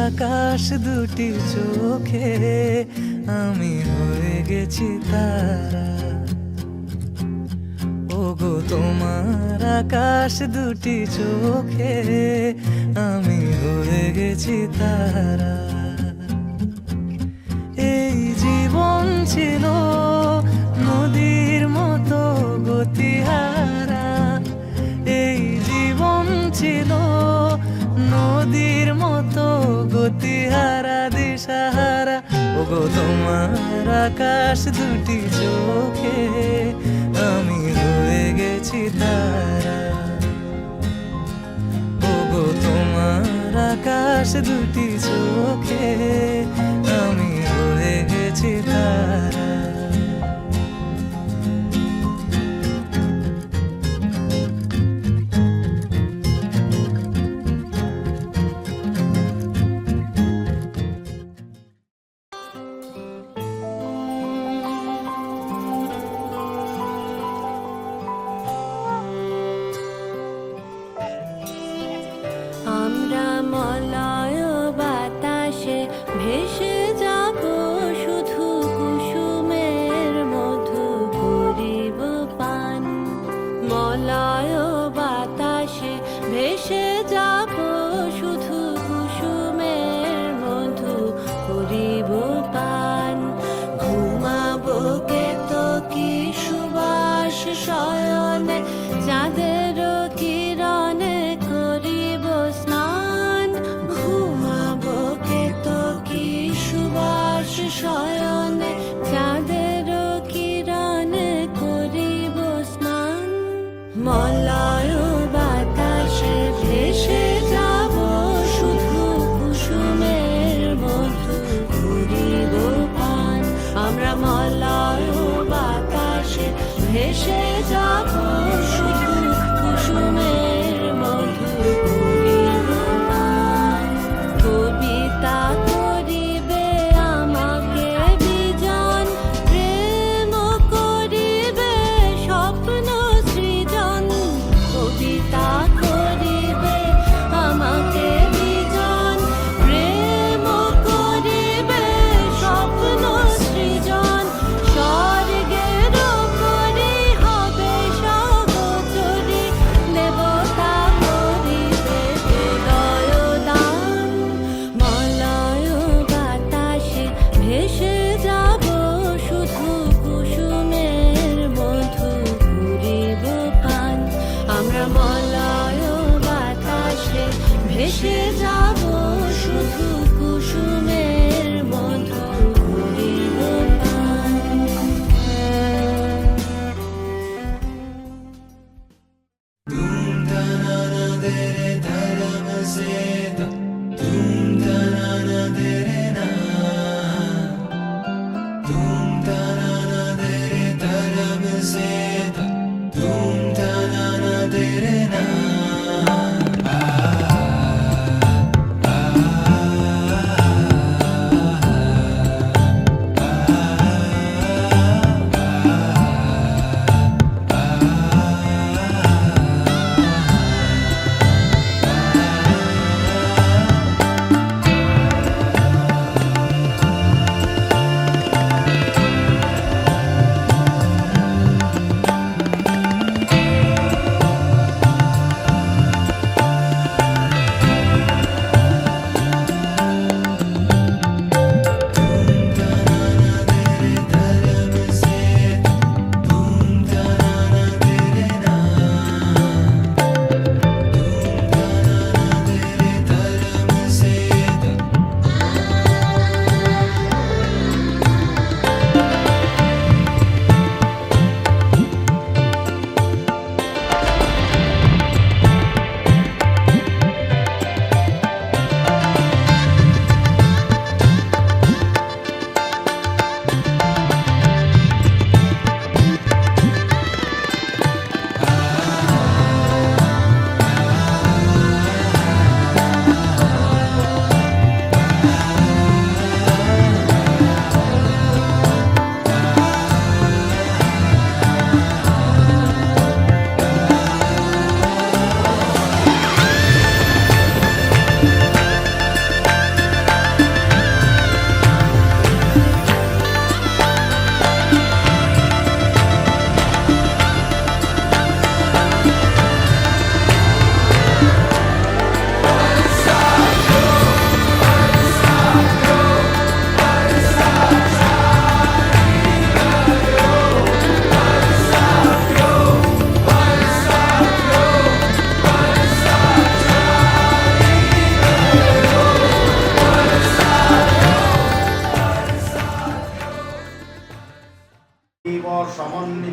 আকাশ দুটি চোখে আমি হয়ে গেছি তারা। ওগো তোমার আকাশ দুটি চোখে আমি হয়ে গেছি তারা। এই জীবন ছিল নদীর মতো গতিহারা, এই জীবন ছিল নদীর মতো গতিহারা দিশাহারা। ওগো তোমার আকাশ দুটি চোখে আমি হয়ে গেছি তারা। ওগো তোমার আকাশ দুটি চোখে আমি হয়ে গেছি তারা। আমরা মলয় বাতাসে ভেসে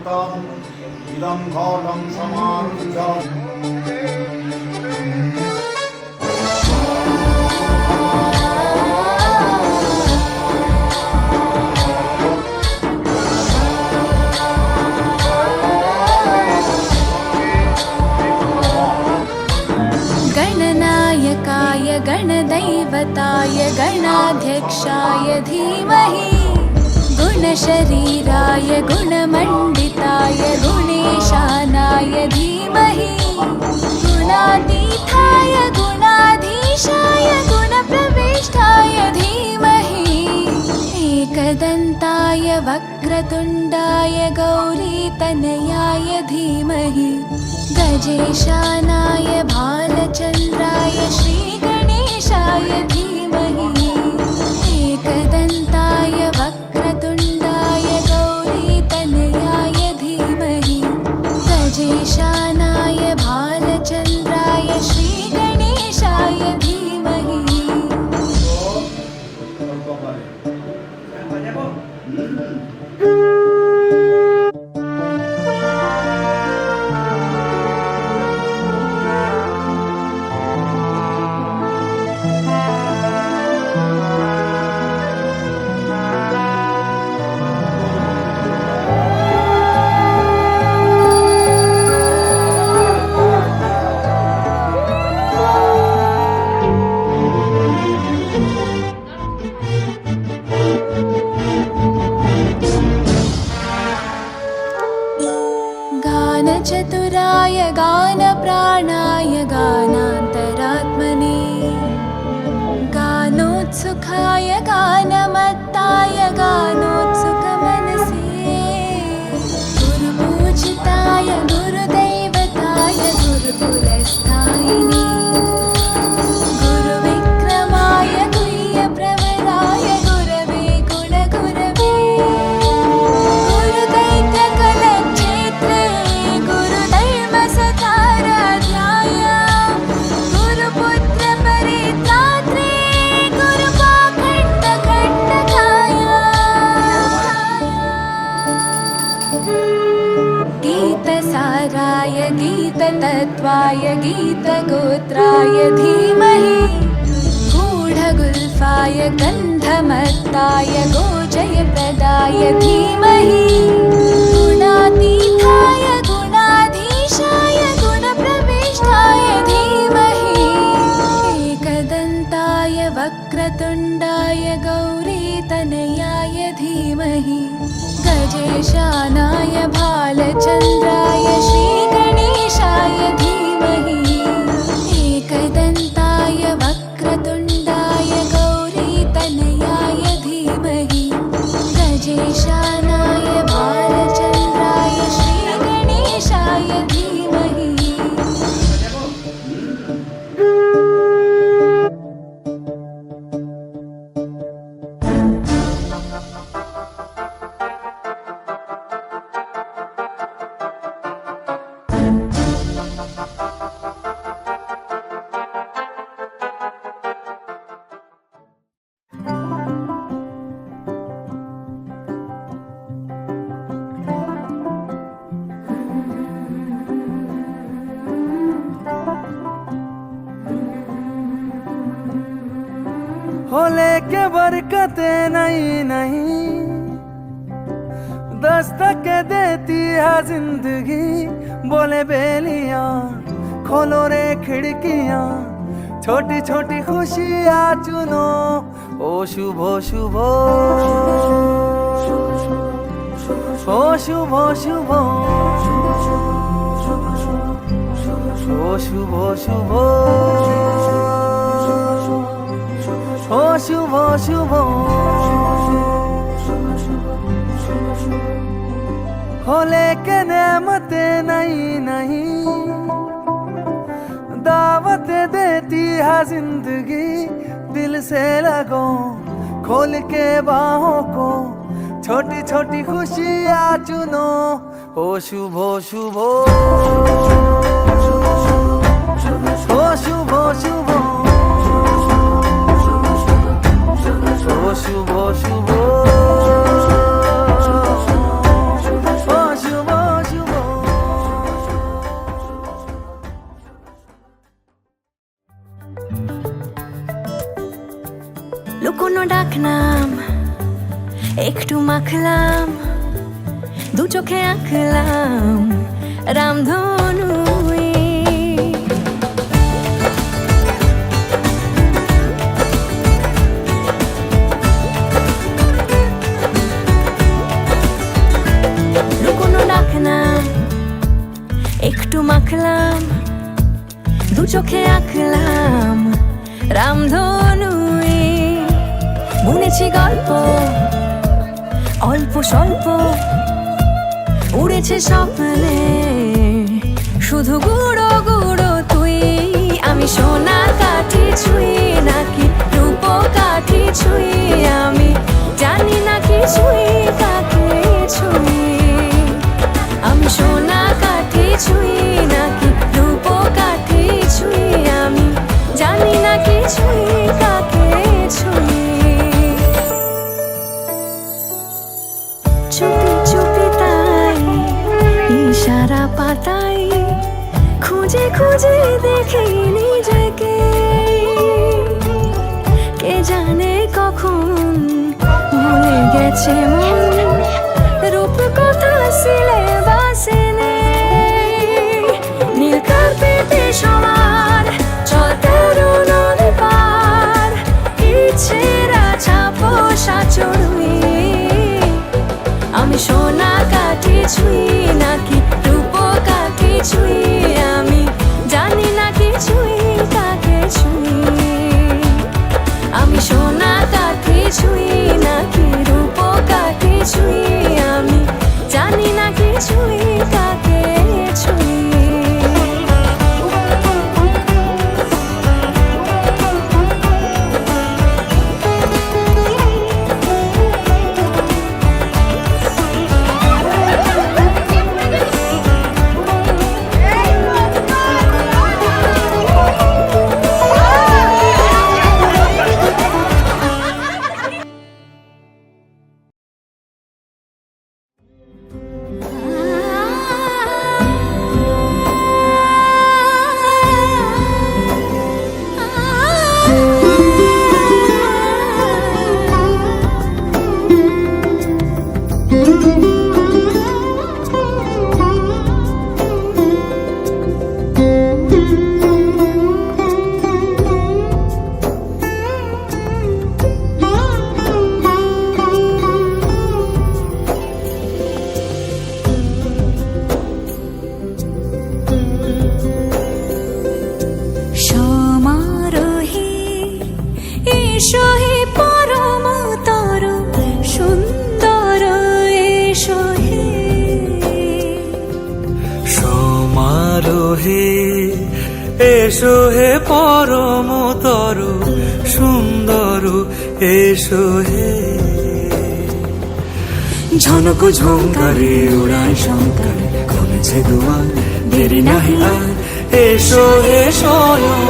शान्तं इदं घोरं समाप्य गणनायकाय गणदैवताय गणाध्यक्षाय धीमहि गुणशरीराय गुणमण्डिताय गुणेशानाय धीमहि गुणातीताय गुणाधीशाय गुणप्रविष्टाय धीमहि एकदन्ताय वक्रतुण्डाय गौरीतनयाय धीमहि गजेशानाय भालचन्द्राय श्रीगणेशाय धीमहि एकदन्ताय वक्रतुण्डाय गौरीतनयाय धीमहि गजेशानाय भालचन्द्राय श्रीगणेशाय धीमहि गानचतुराय गानप्राणाय गानान्तरात्मने गानोत्सुकाय गानमत्ताय गानोत्सुकमनसे गुरुपूजिताय गुरुदैवताय गुरुकुलस्थायिने गुरुविक्रमाय गुह्यप्रवराय गुरवे गुणगुरवे गुरुदैत्यकलक्षेत्रे गुरुधर्मसताराध्याय गुरुपुत्रपरित्रात्रे गुरुपाखण्डखण्डकाय गीतसाराय गीततत्त्वाय गीतगोत्राय धीमहि गूढगुल्फाय गन्धमत्ताय गोजयप्रदाय धीमहि गुणातीताय गुणाधीशाय गुणप्रविष्टाय धीमहि एकदन्ताय वक्रतुण्डाय गौरीतनयाय धीमहि गजेशानाय भालचन्द्राय श्रीगणेशाय धीमहि एकदन्ताय वक्रतुण्डाय गौरीतनयाय धीमहि गजेशानाय भालचन्द्राय श्रीगणेशाय धीमहि हो लेके बरकते नहीं नहीं दस्तक देती है जिंदगी बोले बेलियां खोलो रे खिड़कियां छोटी छोटी खुशियां चुनो ओ शुभो शुभो ओ शुभो शुभो ओ शुभो शुभो ओ शुभो शुभो हो लेके नेमते नहीं नहीं दावत देती है जिंदगी दिल से लगो खोल के बाहों को छोटी छोटी खुशियाँ चुनो ओ शुभो शुभो ओ शुभो शुभो ओ शुभो शुभो ओ शुभो লুকোনো ডাকনাম একটু মাখলাম, দু চোখে আঁকলাম রামধনু। লুকোনো ডাকনাম একটু মাখলাম, দু চোখে আঁকলাম রামধনু। বুনেছি গল্প অল্প স্বল্প, উড়েছে স্বপ্নে শুধু গুঁড়ো গুঁড়ো তুই। আমি সোনা কাঠি ছুঁই নাকি রূপ কাঠি ছুঁই, আমি জানি না কি ছুঁই কাকে ছুঁই। আমি সোনা কাঠি ছুঁই নাকি রূপ কাঠি ছুঁই, আমি জানি না কি ছুঁই কাকে ছুঁই। চুপি চুপি তাই ইশারা পাতাই, খুঁজে খুঁজে দেখি নিজেকে। কে জানে কখন ভুলে গেছে মন, রূপ কথা সিলেবাসে নেই। নীল কার্পেটে সবার চলতে নদী পার, ইচ্ছেরা ছাপোষা চড়ুই। আমি সোনা কাঠি ছুঁই নাকি রূপ কাঠি ছুঁই, আমি জানি না কি ছুঁই কাকে ছুঁই। আমি সোনা কাঠি ছুঁই নাকি রূপ কাঠি ছুঁই, আমি জানি না কি ছুঁই কাকে ছুঁই। এসো হে পরমতর সুন্দর, এসো হে। ঝনক ঝঙ্কারে উড়ায় শঙ্কর, কমেছে দুয়ার দেরি নাহি আর। এসো হে স্বয়ং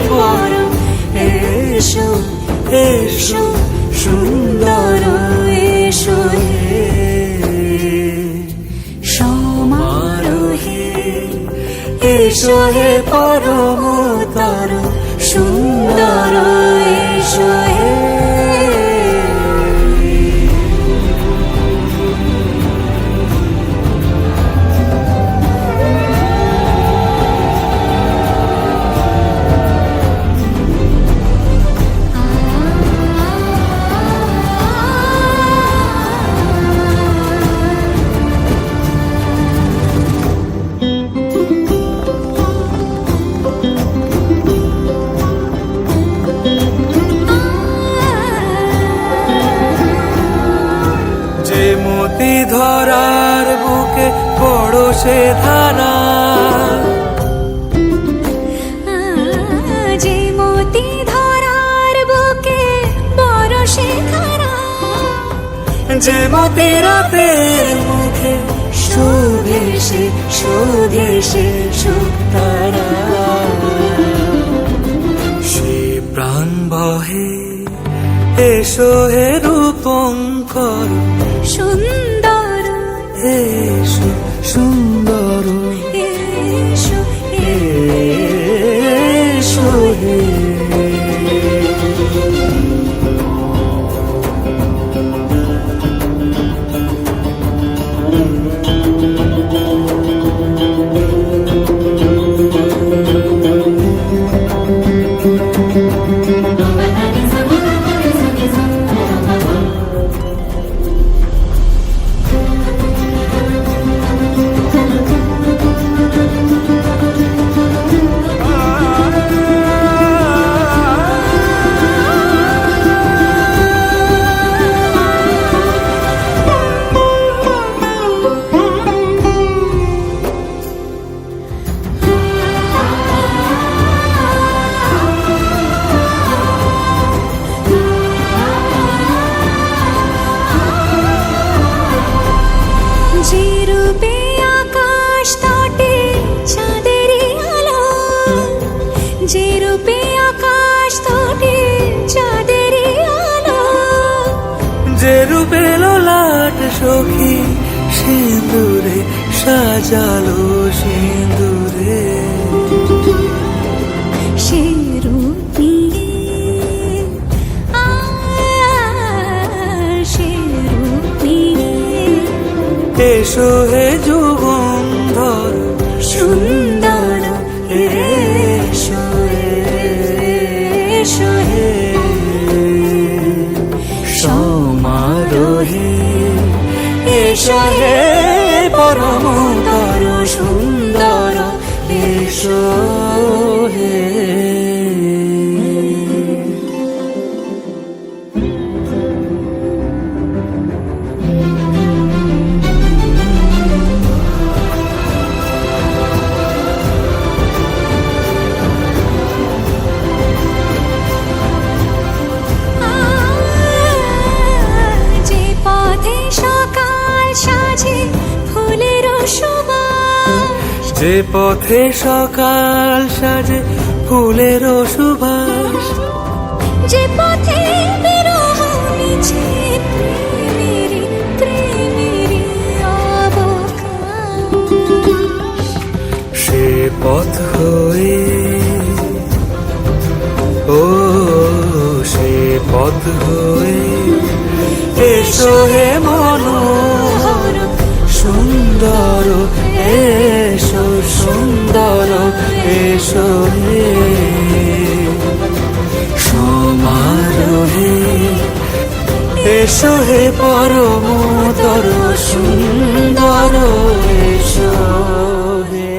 পরম, এসো এসো সুন্দর, এসো হে সমারোহে। এসো হে পরমতর সুন্দর, এসো হে। ধরার বুকে পড়োশে ধারা, যে মতি ধরার বুকে পড়োশে ধারা, যে মতি রাতের মুখে শোধেশে শোধেশে সুতারা। সে প্রাণ বহে এসো হে রূপঙ্কর সুন্দর, এসো সুন্দর, এসো এসো হে। যে রূপে লাট সখী সিঁদুরে সাজালো সিঁদুরে সে রূপ নিয়ে, সে রূপ নিয়ে এসো হে যুগন্ধর সুন্দর এসো, এসো হে সমারোহে, এসো হে পরমতর সুন্দর এসো হে। যে পথে সকাল সাজে ফুলের সুবাস, যে পথে সকাল সাজে ফুলের সুবাস, যে পথে বিরহ মিছে প্রেমেরই প্রেমেরই অবকাশ, সে পথ হয়ে ও সে পথ হয়ে এসো হে মনোহর সুন্দর এসো সুন্দর এসো হে সমারোহে, এসো হে পরমতর সুন্দর এসো হে।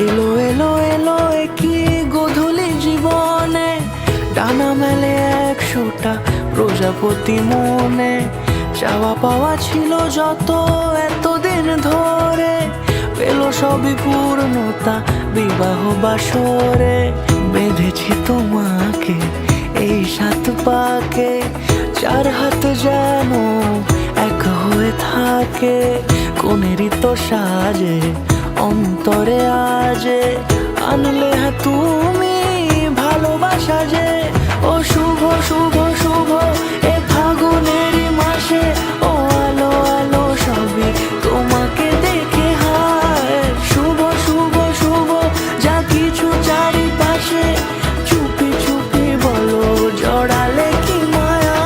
এলো এলো এলো কি গোধূলি জীবনে, ডানা মেলে 100টা প্রজাপতি মনে, চাওয়া পাওয়া ছিল যত এতদিন ধরে, পেল সবই পূর্ণতা বিবাহ বাসরে, বেঁধেছি তোমাকে এই 7 পাকে, 4 হাত যেন এক হয়ে থাকে, কোনেরই তো সাজে অন্তরে আজে, আনলে হ্যাঁ তুমি ভালোবাসা যে, ও শুভ শুভ শুভ এ ফাগুনেরই মাসে, ও আলো আলো সবই তোমাকে দেখে হায়, শুভ শুভ শুভ যা কিছু চারিপাশে, চুপি চুপি বলো জড়ালে কি মায়া।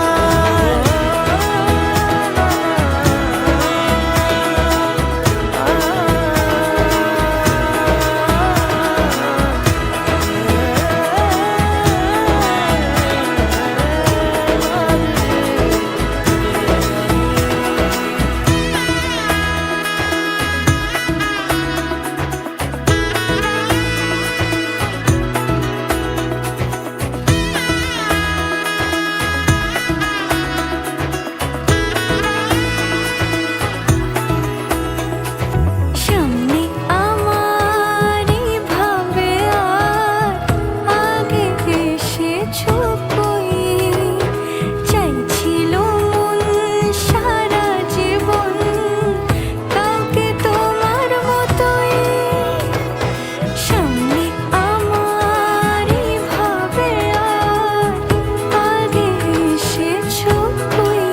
সামনে আমারই ভাবে আর আগে এসেছো কই, চাইছিল মন সারা জীবন কাউকে তোমার মতোই, সামনে আমারই ভাবে আর আগে এসেছো কই,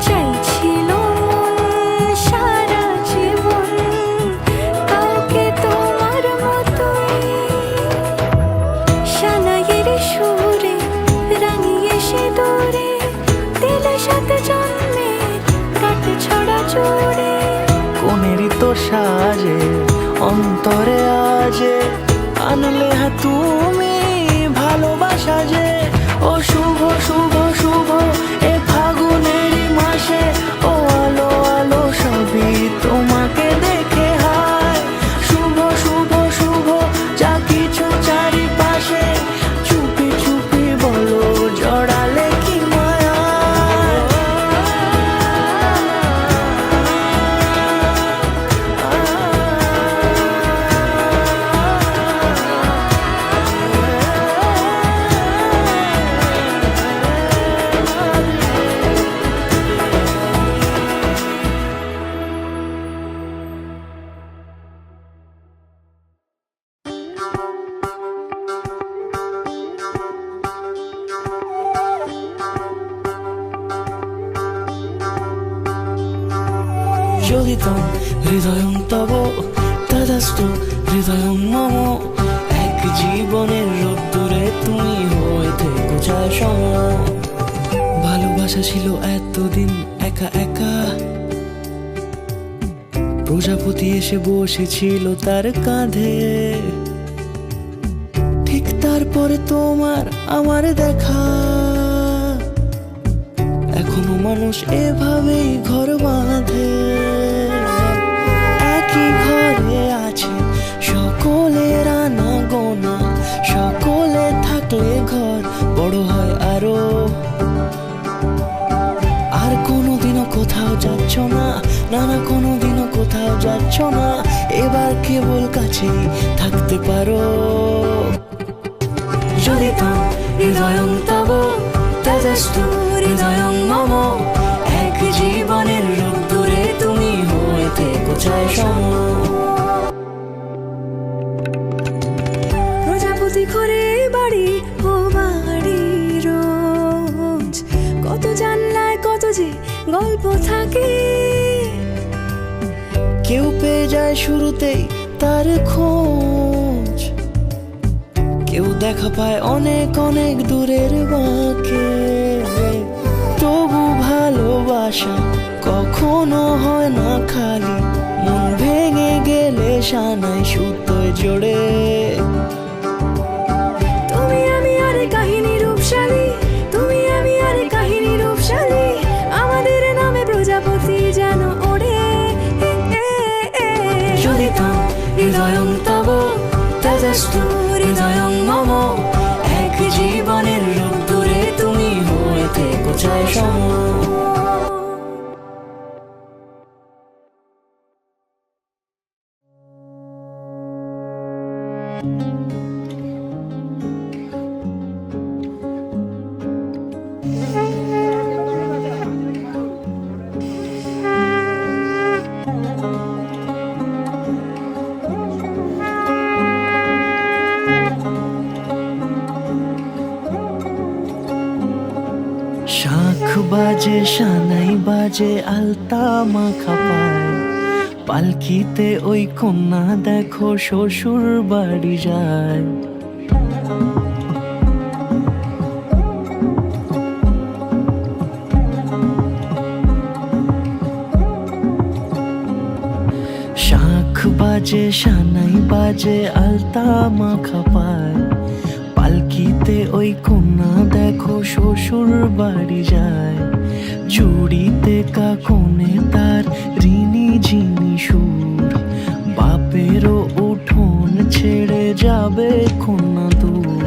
চাইছিল মন সারা জীবন কাউকে তোমার মতোই, সানাইয়ের সুরে রাঙিয়ে সে দূরে দিল 7 জন্মের কাট ছড়া জোড়ে, কোনেরই তো সাজে অন্তরে আজে, আনলে হ্যাঁ তুমি ভালোবাসা যে, ও শুভ শুভ শুভ এ ফাগুনেরই মাসে, ও আলো আলো সবই তোমাকে দেখে হায়। চলিতম হৃদয়ং তব তদাস্তু হৃদয়ং মম। এক জীবনের রোদ্দুরে তুমি হয়ে থেকো চায় সম। ভালোবাসা ছিল এতদিন একা একা, প্রজাপতি এসে বসেছিল তার কাঁধে। ঠিক তারপরে তোমার আমার দেখা, এখনো মানুষ এভাবেই ঘর বাঁধে। একই ঘরে আছে সকলের আনা গোনা, সকলে থাকলে ঘর বড় হয় আরো। আর কোনোদিনও কোথাও যাচ্ছ না, না না কোনোদিনও কোথাও যাচ্ছ না, এবার কেবল কাছেই থাকতে পারো। চলিতম হৃদয়ং তব তদাস্তু হৃদয়ং মম। এক জীবনের রোদ্দুরে তুমি হয়ে থেকো চায় সম। প্রজাপতি ঘরে বাড়ি ও বাড়ি রোজ, কত জানলায় কত যে গল্প থাকে। কেউ পেয়ে যায় শুরুতেই তার খোঁজ, কেউ দেখা পায় অনেক অনেক দূরের বাঁকে। তবু ভালোবাসা কখনো হয় না খালি, মন ভেঙে গেলে সানাই সুতোয় জোড়ে। তুমি আমি আর কাহিনী রূপশালী, তুমি আমি আর কাহিনী রূপশালী, আমাদের নামে প্রজাপতি যেন ওড়ে। চলিতম হৃদয়ং তব তদাস্তু হৃদয়ং মম। এক জীবনের রোদ্দুরে তুমি হয়ে থেকো চায় সম। শাঁখ বাজে সানাই বাজে আলতা মাখা পায়, পালকিতে ওই কন্যা দেখো শ্বশুর বাড়ি যায়। শাঁখ বাজে সানাই বাজে আলতা মাখা পায়, পালকিতে ওই কন্যা দেখো শ্বশুর বাড়ি যায়। চুড়িতে কাকনে তার ঋণী ঝিনি সুর, বাপেরও উঠোন ছেড়ে যাবে কন্যা দূর।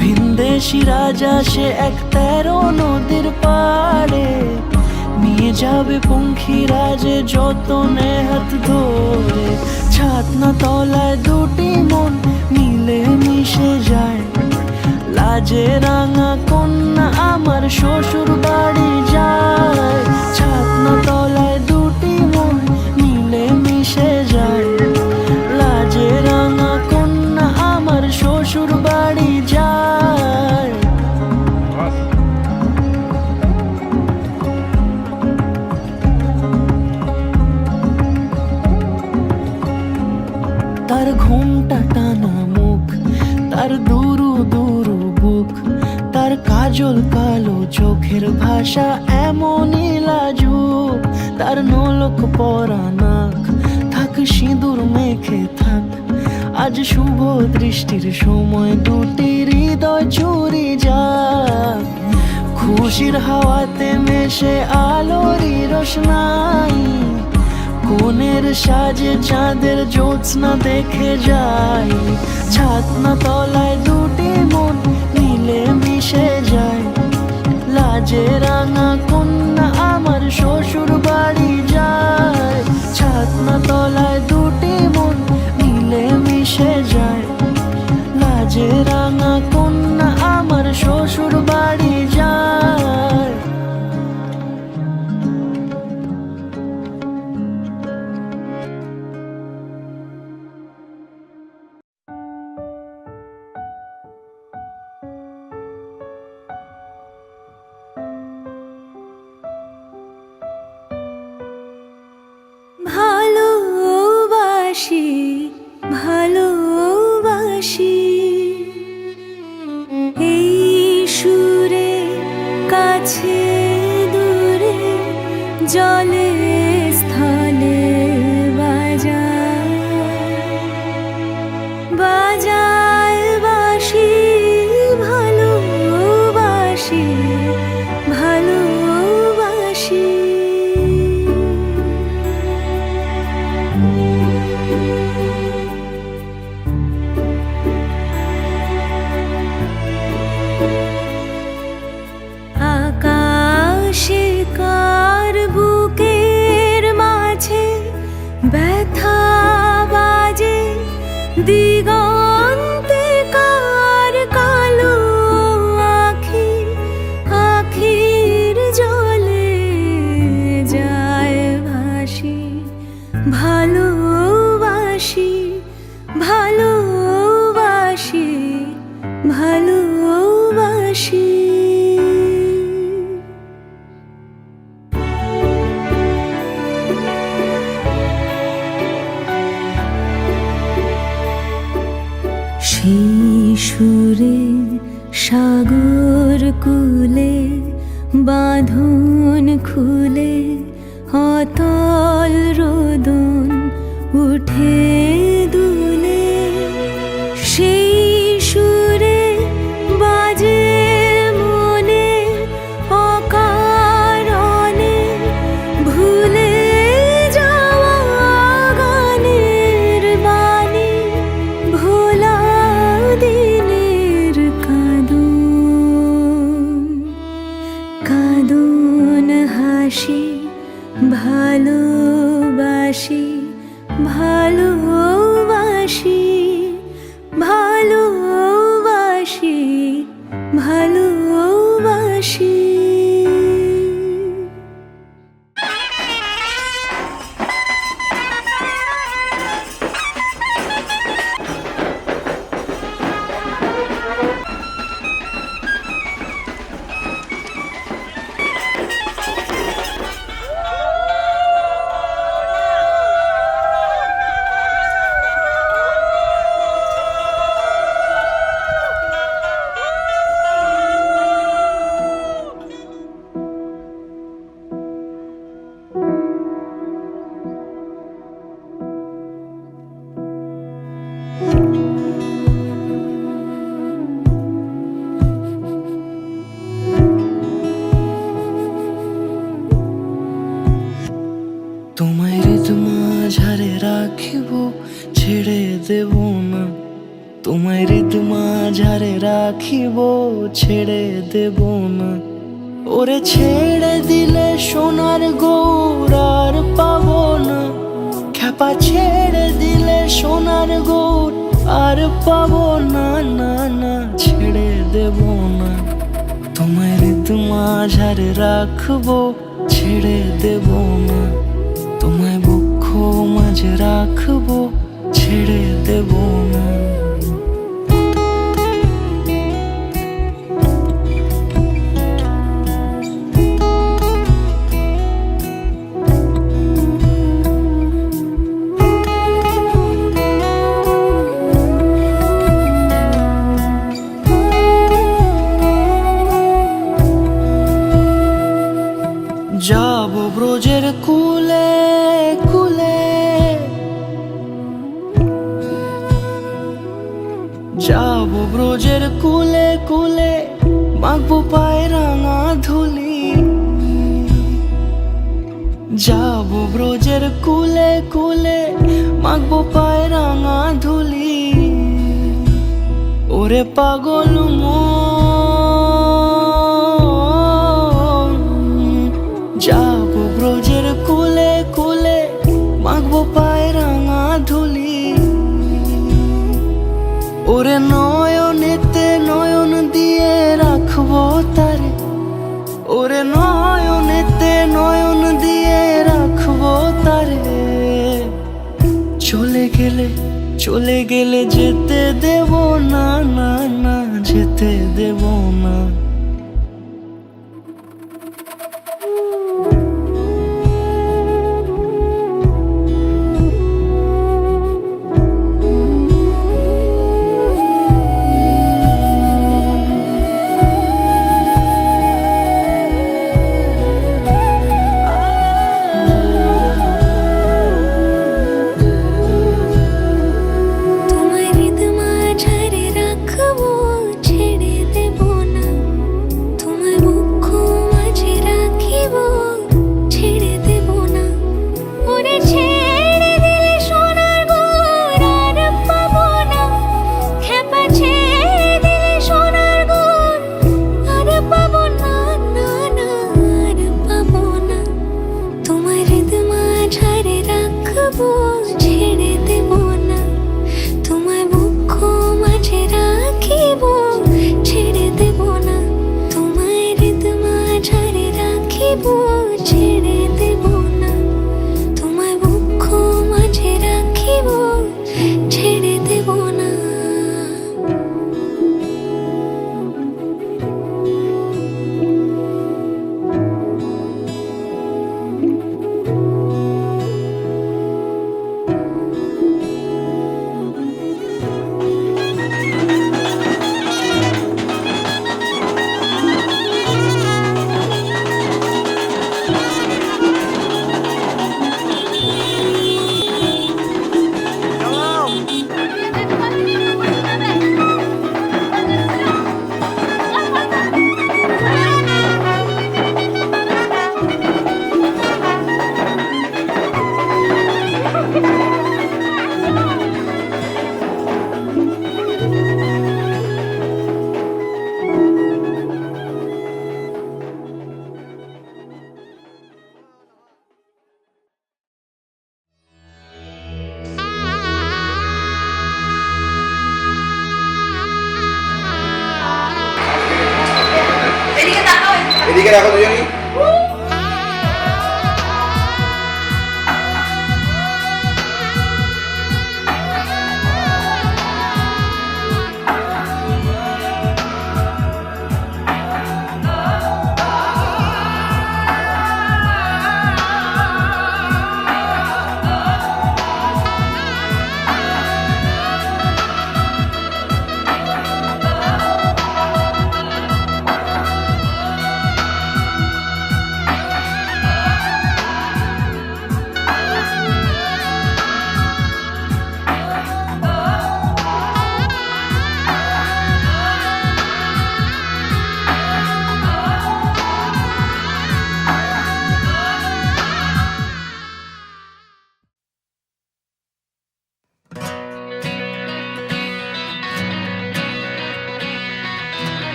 ভিনদেশি রাজা সে এক 13 নদীর পাড়ে, নিয়ে যাবে পঙ্খিরাজে যতনে হাত ধরে। ছাতনা তলায় দুটি মন মিলে মিশে যায়, লাজে রাঙা কন্যা আমার শ্বশুর বাড়ি যায়। ছাতনা তলায় দুটি মন মিলে মিশে যায়, লাজে রাঙা কন্যা আমার শ্বশুর বাড়ি যায়। তার ঘুমটা টানা মুখ, তার দুরু দুরু বুক, তার কাজল কালো চোখের ভাষা এমনই লাজুক। তার নোলক পরা নাক, থাক সিঁদুর মেখে থাক, আজ শুভ দৃষ্টির সময় দুটি হৃদয় চুরি যাক। খুশির হাওয়াতে মেশে আলোরই রোশনাই, কোণের সাজে চাঁদের জ্যোৎস্না দেখে যাই। ছাতনা তলায় দুটি মন মিলে মিশে যায়, লাজে রাঙা কন্যা আমার শ্বশুর বাড়ি যায়। ছাতনা তলায় দুটি মন মিলে মিশে যায়, লাজে রাঙা কন্যা আমার শ্বশুর বাড়ি যায়। প্রজাপতি ঘরে বাড়ি ও বাড়ি রোজ, কত জানলায় কত যে গল্প থাকে। কেউ পেয়ে যায় শুরুতেই তার খোঁজ, কেউ দেখা পায় অনেক অনেক দূরের বাঁকে। তবু ভালোবাসা কখনো হয় না খালি, মন ভেঙে গেলে সানাই সুতোয় জোড়ে। তুমি আমি আর কাহিনী রূপশালী, তুমি আমি আর কাহিনী রূপশালী, আমাদের নামে প্রজাপতি যেন ওড়ে। চলিতম হৃদয়ং তব তদাস্তু হৃদয়ং মম। এক জীবনের রোদ্দুরে তুমি হয়ে থেকো চায় সম। ভালোবাসি এই সুরে কাছে দূরে জলে স্থলে বাজায় বাজায় বাঁশি ভালোবাসি ভালোবাসি আকাশে কার বুকের মাঝে ব্যথা বাজে দিগন্তে কার কালো আখি আখির জলে যায় ভাসি ভালোবাসি ভালোবাসি ভালোবাসি সেই সুরে সাগর কুলে বাঁধন খুলে অতল রোদন উঠে দুলে সেই সুরে বাজে মনে অকারণে ভুলে যাওয়া গানের বাণী ভোলা দিনের কাঁদন কাঁদন হাসি ভালোবাসি ভালোবাসি ভালোবাসি ভালোবাসি তোমায় হৃদ মাঝারে রাখিব ছেড়ে দেব না তোমায় হৃদ মাঝারে রাখিব ছেড়ে দেব না ওরে ছেড়ে দিলে সোনার গৌর আর পাবো না খ্যাপা ছেড়ে দিলে সোনার গৌর আর পাবো না না না ছেড়ে দেব না তোমায় হৃদ মাঝারে রাখবো ছেড়ে দেব না তোমায় বক্ষ মাঝে রাখবো ছেড়ে দেব না যাব ব্রজের কুলে কুলে যাব ব্রজের কুলে কুলে মাখবো পায়ে রাঙা ধুলি যাব ব্রজের কুলে কুলে মাখবো পায়ে রাঙা ধুলি ওরে পাগল যাব ব্রজের কুলে কুলে মাখবো পায়ে রাঙা ধুলি ওরে নয়নেতে নয়ন দিয়ে রাখবো তারে ওরে নয়নেতে নয়ন দিয়ে রাখবো তারে চলে গেলে যেতে দেব না না না যেতে দেব না রাখো দুজনই।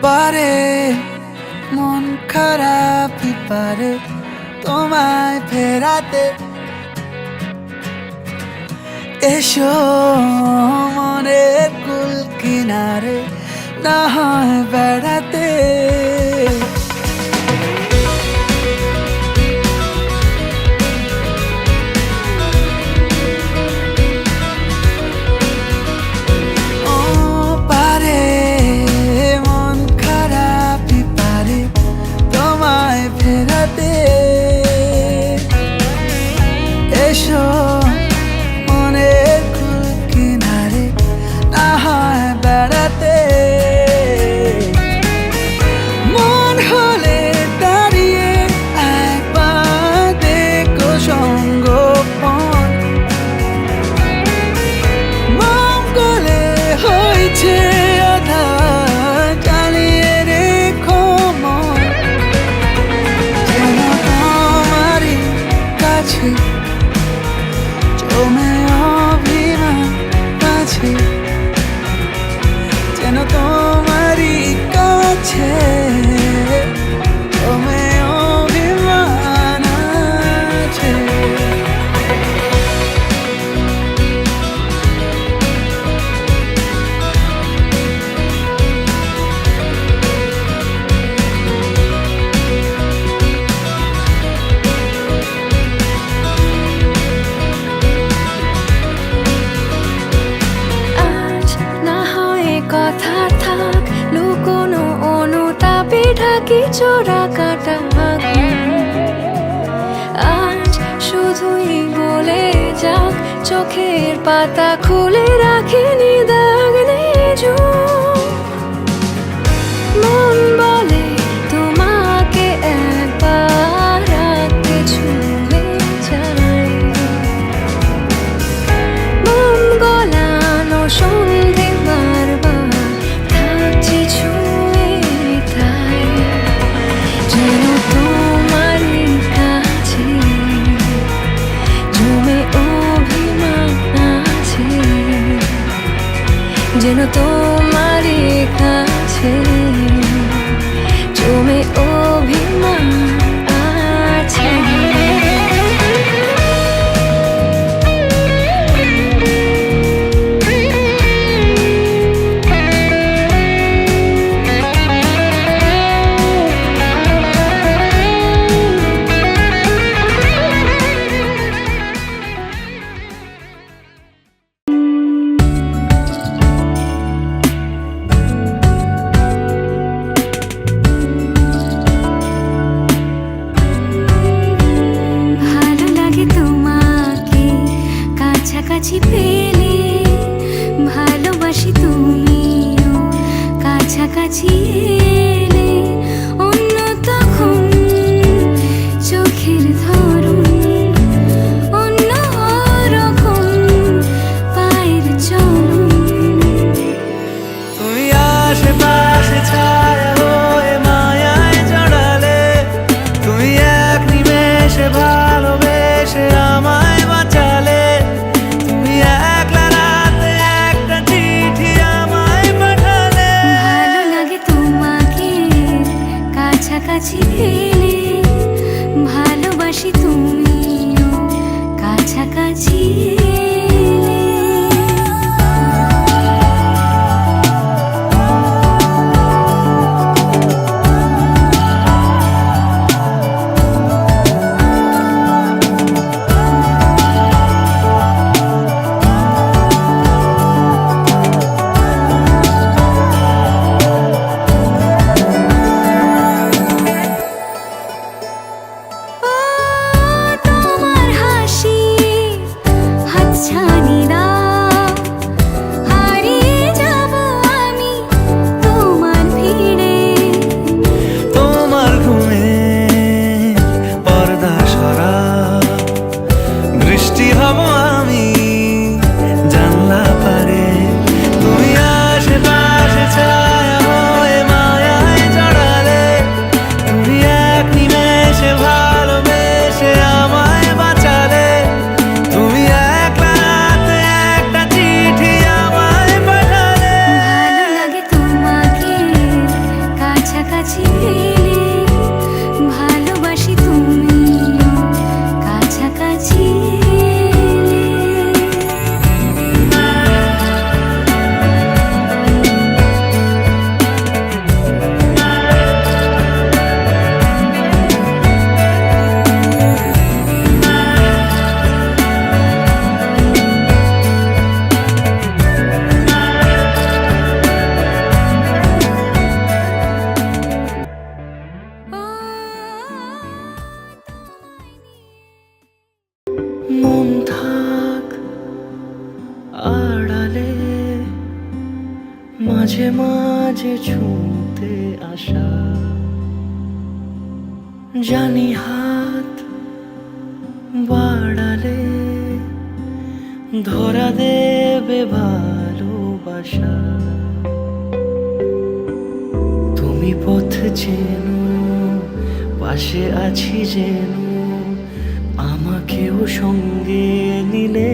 পারে মন খারাপই পারে তোমায় ফেরাতে, এসো মনের কুল কিনারে না হয় বেড়াতে। মনের কুল কিনারে না হয় বেড়াতে, মন হলে দাঁড়িয়ে একবার দেখো সঙ্গোপন, মঙ্গলে হয়েছে আধা জ্বালিয়ে রেখো মন, যেন তোমারই কাছে জমে অভিমান আছে, যেন তোমারই কাছে জমে অভিমান আছে। কথা থাক লুকোনো অনুতাপে ঢাকি চোরা কাটা, আজ শুধুই বলে যাক চোখের পাতা খুলে রাখিনি দাগ নেই। মন বলে তোমাকে একবার রাখতে ছুঁয়ে যাই, মন গলানো সন্ধে বারবার থাকছি ছুঁয়ে, তাই যেন তোমারই কাছে জমে অভিমান আছে, যেন তোমারই কাছে জমে অভিমান আছে। কাছাকাছি পেলে ভালোবাসি, তুমিও কাছাকাছি এলে অন্য তখন চোখের ধরন, অন্য রকম পায়ের চলন, তুমি আশেপাশে ছায়া হয়ে মায়ায় জড়ালে, তুমি এক নিমেষে ভালোবেসে আমায় বাঁচালে, তুমি একলা রাতে একটা চিঠি আমায় পাঠালে। ভালো লাগে তোমাকে কাছাকাছি পেলে মাঝে মাঝে ছুঁতে আসা, জানি হাত বাড়ালে ধরা দেবে ভালোবাসা। তুমি পথ চেনো, পাশে আছি যেন, আমাকেও সঙ্গে নিলে